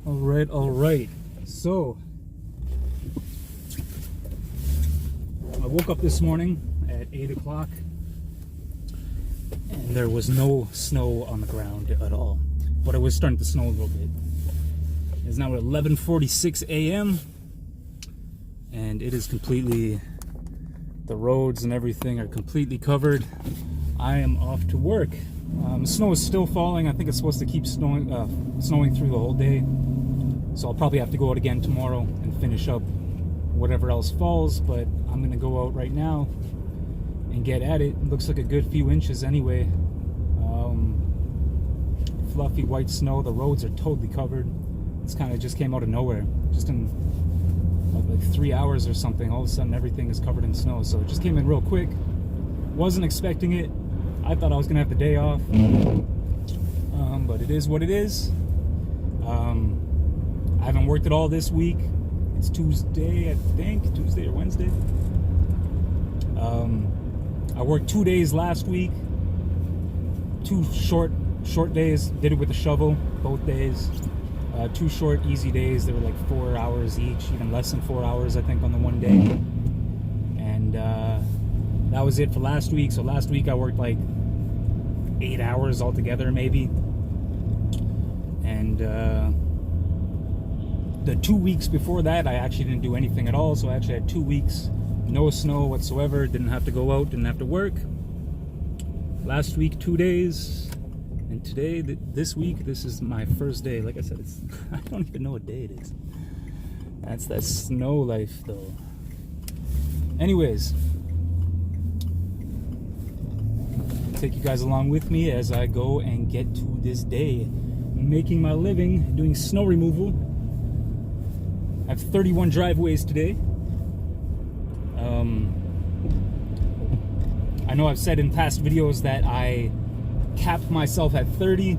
All right. So, I woke up this morning at 8 o'clock and there was no snow on the ground at all. But it was starting to snow a little bit. It's now 11:46 a.m. and it is completely, the roads and everything are completely covered. I am off to work. Snow is still falling. I think it's supposed to keep snowing through the whole day. So I'll probably have to go out again tomorrow and finish up whatever else falls. But I'm going to go out right now and get at it. It looks like a good few inches anyway. Fluffy white snow. The roads are totally covered. It's kind of just came out of nowhere. Just in like 3 hours or something, all of a sudden everything is covered in snow. So it just came in real quick. Wasn't expecting it. I thought I was gonna have the day off, but it is what it is. I haven't worked at all this week. It's Tuesday, I think, Tuesday or Wednesday. I worked 2 days last week, 2 short days. Did it with a shovel both days. 2 short, easy days. They were like 4 hours each, even less than 4 hours, I think, on the one day. And that was it for last week. So last week I worked like 8 hours altogether, maybe. And the 2 weeks before that, I actually didn't do anything at all. So I actually had 2 weeks, no snow whatsoever. Didn't have to go out, didn't have to work. Last week, 2 days. And today, this week, this is my first day. Like I said, it's I don't even know what day it is. That's that snow life, though. Anyways, take you guys along with me as I go and get to this day. Making my living doing snow removal. I have 31 driveways today. I know I've said in past videos that I capped myself at 30,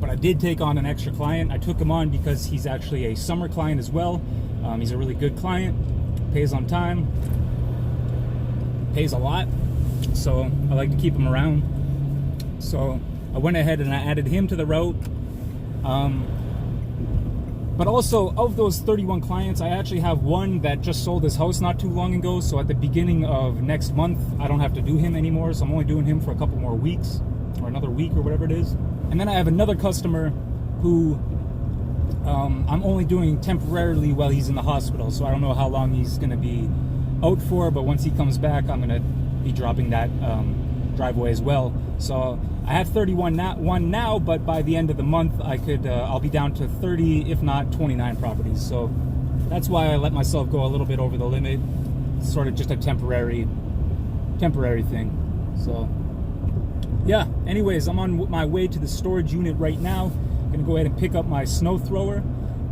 but I did take on an extra client. I took him on because he's actually a summer client as well. He's a really good client, pays on time, pays a lot, so I like to keep him around. So I went ahead and I added him to the route. But also, of those 31 clients, I actually have one that just sold his house not too long ago. So at the beginning of next month, I don't have to do him anymore. So I'm only doing him for a couple more weeks, or another week, or whatever it is. And then I have another customer who I'm only doing temporarily while he's in the hospital. So I don't know how long he's going to be out for. But once he comes back, I'm going to be dropping that driveway as well. So I have 31 now, but by the end of the month, I'll be down to 30, if not 29 properties. So that's why I let myself go a little bit over the limit. It's sort of just a temporary thing. So yeah, anyways, I'm on my way to the storage unit right now. I'm gonna go ahead and pick up my snow thrower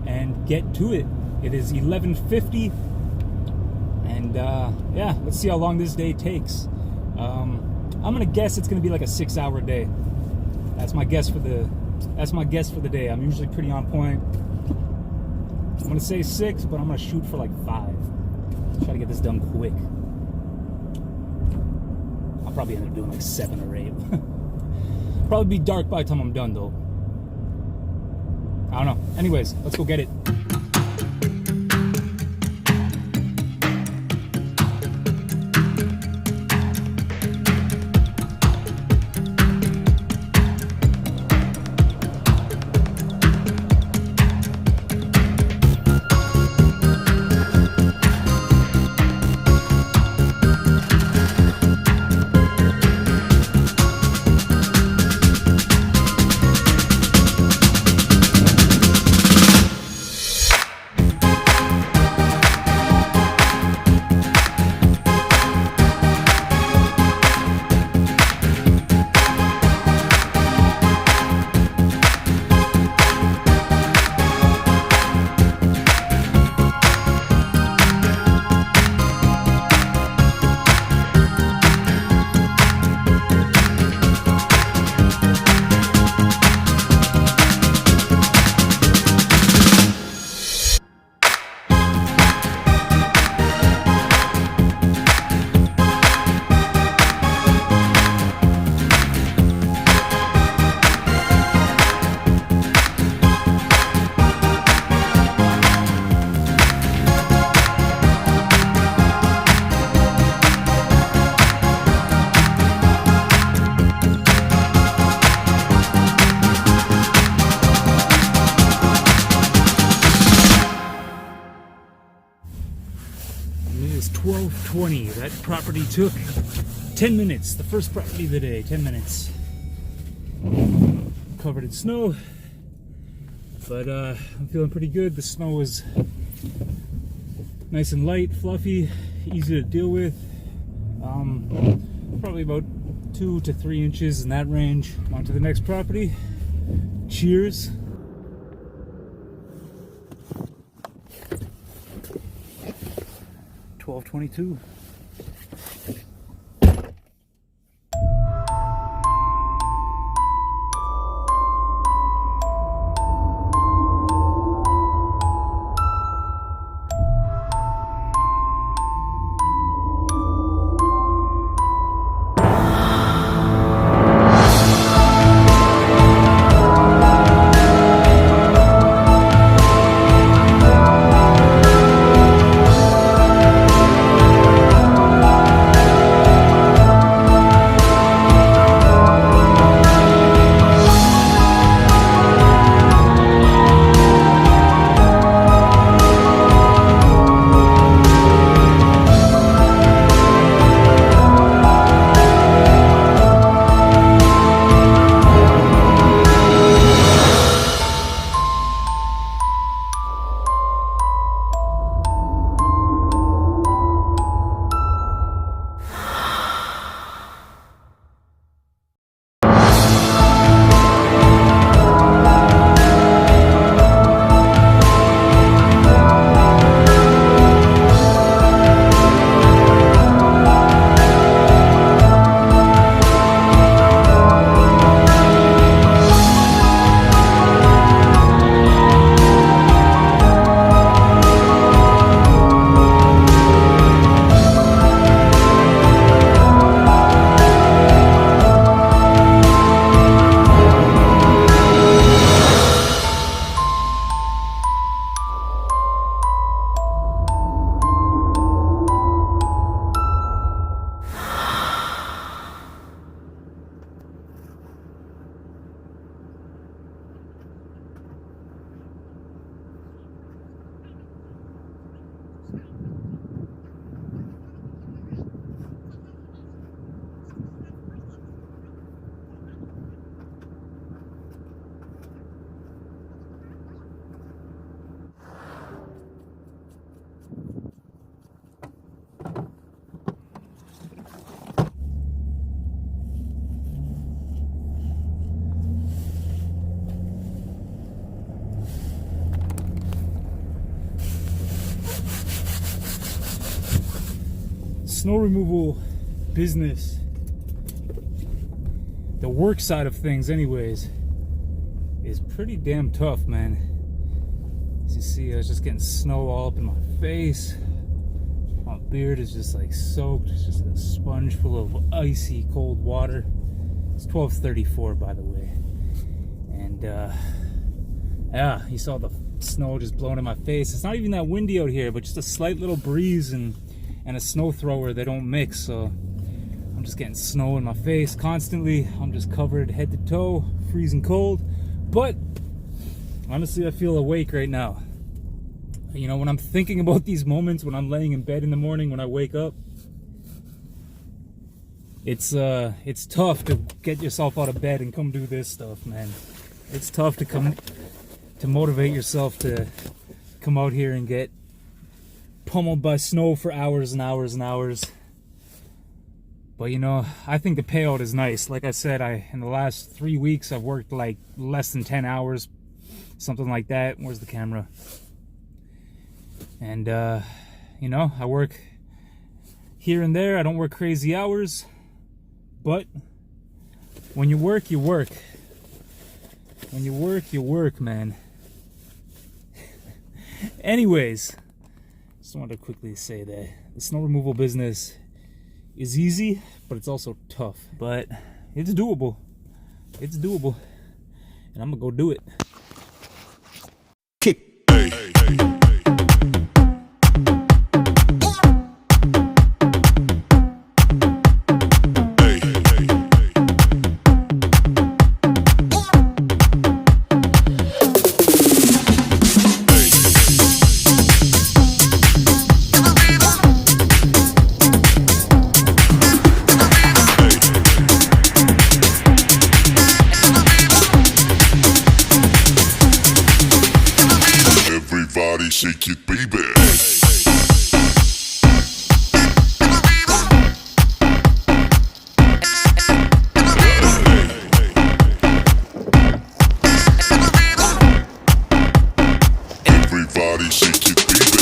and get to it. It is 11:50, and yeah, let's see how long this day takes. I'm gonna guess it's gonna be like a 6-hour day. That's my guess for the day. I'm usually pretty on point. I'm gonna say 6, but I'm gonna shoot for like 5. Try to get this done quick. I'll probably end up doing like 7 or 8. Probably be dark by the time I'm done, though. I don't know. Anyways, let's go get it. is 12:20. That property took 10 minutes. The first property of the day, 10 minutes. Covered in snow, but I'm feeling pretty good. The snow is nice and light, fluffy, easy to deal with. Probably about 2 to 3 inches in that range. On to the next property. Cheers. $12.22. Snow removal business, the work side of things anyways, is pretty damn tough, man. As you see, I was just getting snow all up in my face. My beard is just like soaked. It's just a sponge full of icy cold water. It's 12:34, by the way. And yeah, you saw the snow just blowing in my face. It's not even that windy out here, but just a slight little breeze and a snow thrower. They don't mix, so I'm just getting snow in my face constantly. I'm just covered head to toe, freezing cold. But honestly, I feel awake right now. You know, when I'm thinking about these moments, when I'm laying in bed in the morning, when I wake up, it's tough to get yourself out of bed and come do this stuff, man. It's tough to motivate yourself to come out here and get pummeled by snow for hours and hours and hours. But you know, I think the payout is nice. Like I said, in the last 3 weeks I've worked like less than 10 hours, something like that. Where's the camera? And you know, I work here and there. I don't work crazy hours, but when you work, you work. When you work, you work, man. Anyways, just wanted to quickly say that the snow removal business is easy, but it's also tough. But it's doable. It's doable. And I'm gonna go do it. Everybody shake it, baby. Everybody shake it, baby.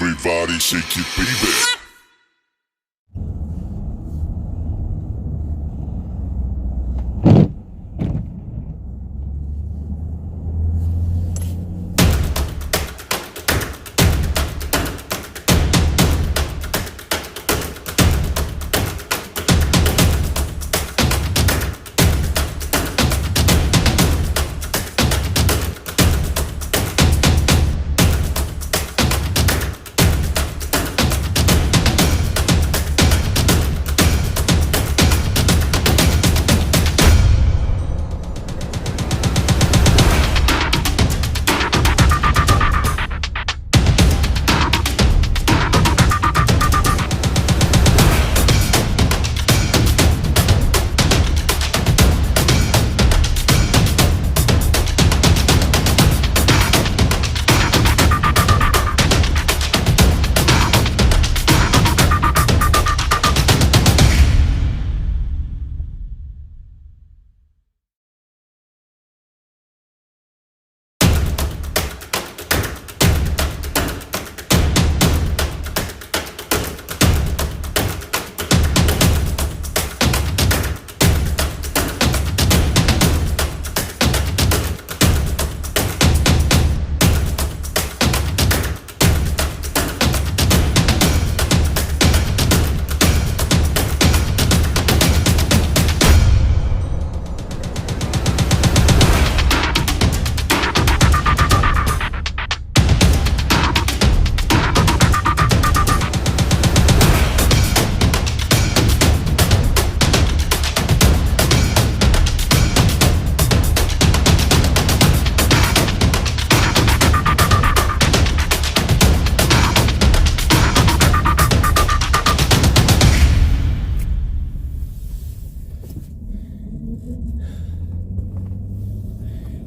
Everybody shake it, baby.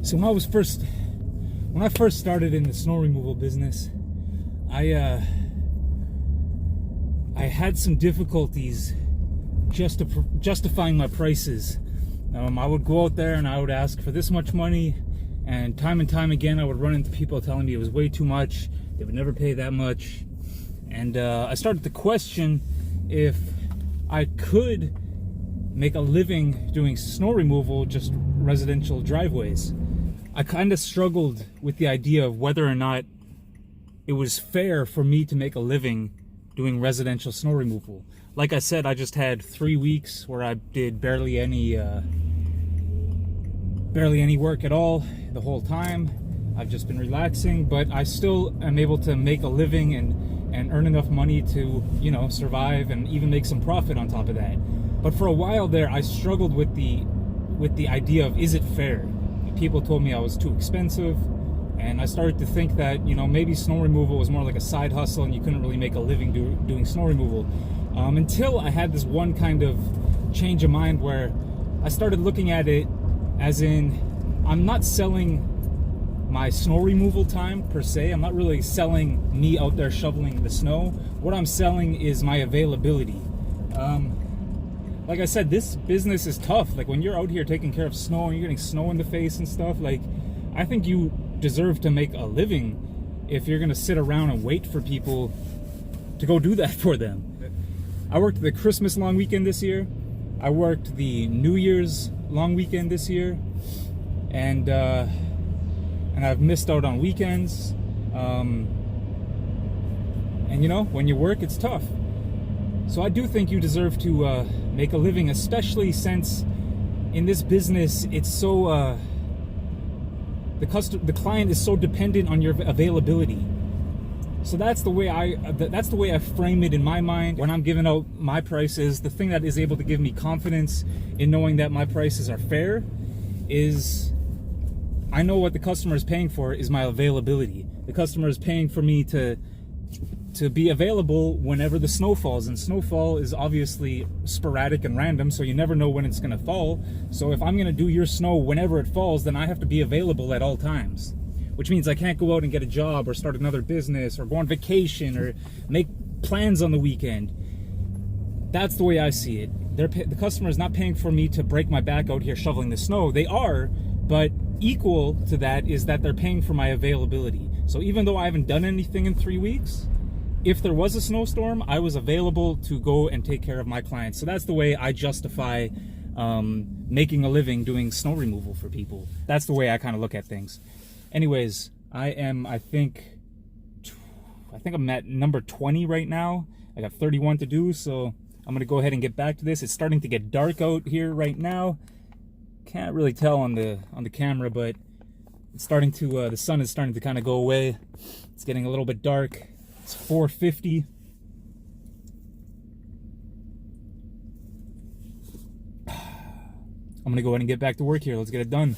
So when I first started in the snow removal business, I had some difficulties justifying my prices. I would go out there and I would ask for this much money, and time again I would run into people telling me it was way too much. They would never pay that much, and I started to question if I could make a living doing snow removal, just residential driveways. I kind of struggled with the idea of whether or not it was fair for me to make a living doing residential snow removal. Like I said, I just had 3 weeks where I did barely any work at all the whole time. I've just been relaxing, but I still am able to make a living and earn enough money to, survive and even make some profit on top of that. But for a while there, I struggled with the idea of, is it fair? People told me I was too expensive, and I started to think that, maybe snow removal was more like a side hustle and you couldn't really make a living doing snow removal. Until I had this one kind of change of mind where I started looking at it as in, I'm not selling my snow removal time per se. I'm not really selling me out there shoveling the snow. What I'm selling is my availability. Like I said, this business is tough. Like when you're out here taking care of snow and you're getting snow in the face and stuff, like I think you deserve to make a living if you're gonna sit around and wait for people to go do that for them. I worked the Christmas long weekend this year. I worked the New Year's long weekend this year, and I've missed out on weekends. And you know, when you work, it's tough. So I do think you deserve to make a living, especially since in this business, it's so the client is so dependent on your availability. So that's the way I frame it in my mind when I'm giving out my prices. The thing that is able to give me confidence in knowing that my prices are fair is I know what the customer is paying for is my availability. The customer is paying for me to be available whenever the snow falls, and snowfall is obviously sporadic and random, so you never know when it's gonna fall. So if I'm gonna do your snow whenever it falls, then I have to be available at all times, which means I can't go out and get a job or start another business or go on vacation or make plans on the weekend. That's the way I see it. The customer is not paying for me to break my back out here shoveling the snow. They are, but equal to that is that they're paying for my availability. So even though I haven't done anything in 3 weeks, if there was a snowstorm, I was available to go and take care of my clients. So that's the way I justify making a living doing snow removal for people. That's the way I kind of look at things. Anyways, I think I'm at number 20 right now. I got 31 to do, so I'm gonna go ahead and get back to this. It's starting to get dark out here right now. Can't really tell on the camera, but it's starting to the sun is starting to kind of go away. It's getting a little bit dark. It's 4:50. I'm gonna go ahead and get back to work here. Let's get it done.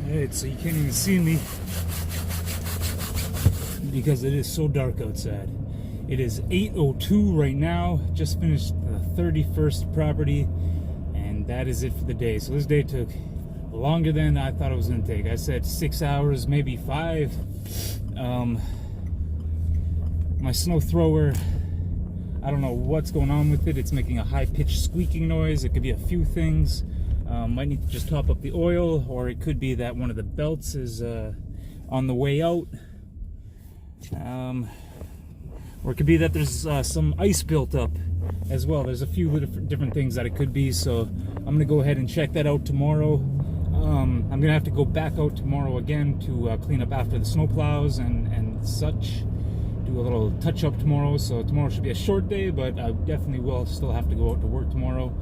Alright, so you can't even see me because it is so dark outside. It is 8:02 right now. Just finished the 31st property, and that is it for the day. So this day took longer than I thought it was going to take. I said 6 hours, maybe 5. My snow thrower, I don't know what's going on with it. It's making a high-pitched squeaking noise. It could be a few things. Might need to just top up the oil, or it could be that one of the belts is on the way out. Or it could be that there's some ice built up as well. There's a few different things that it could be, so I'm going to go ahead and check that out tomorrow. I'm going to have to go back out tomorrow again to clean up after the snow plows and such. Do a little touch-up tomorrow, so tomorrow should be a short day, but I definitely will still have to go out to work tomorrow.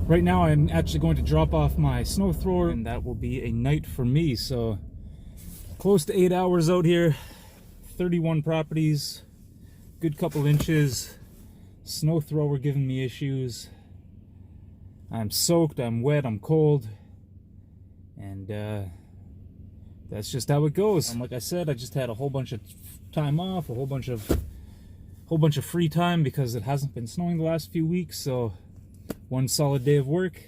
Right now I'm actually going to drop off my snow thrower, and that will be a night for me. So close to 8 hours out here, 31 properties, good couple inches, snow thrower giving me issues. I'm soaked, I'm wet, I'm cold, and that's just how it goes. Like I said, I just had a whole bunch of time off, a whole bunch of free time because it hasn't been snowing the last few weeks, so one solid day of work.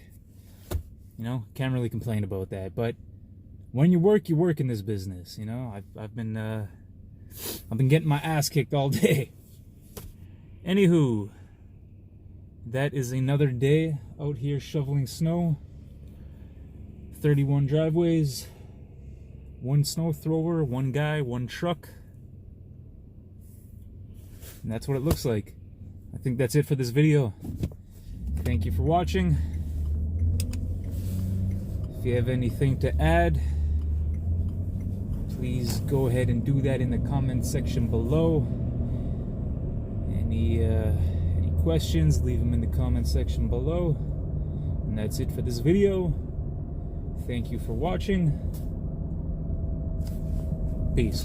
You know, can't really complain about that. But when you work in this business. You know, I've been getting my ass kicked all day. Anywho, that is another day out here shoveling snow. 31 driveways, one snow thrower, one guy, one truck. And that's what it looks like. I think that's it for this video. Thank you for watching. If you have anything to add, please go ahead and do that in the comment section below. Any questions, leave them in the comment section below. And that's it for this video. Thank you for watching. Peace.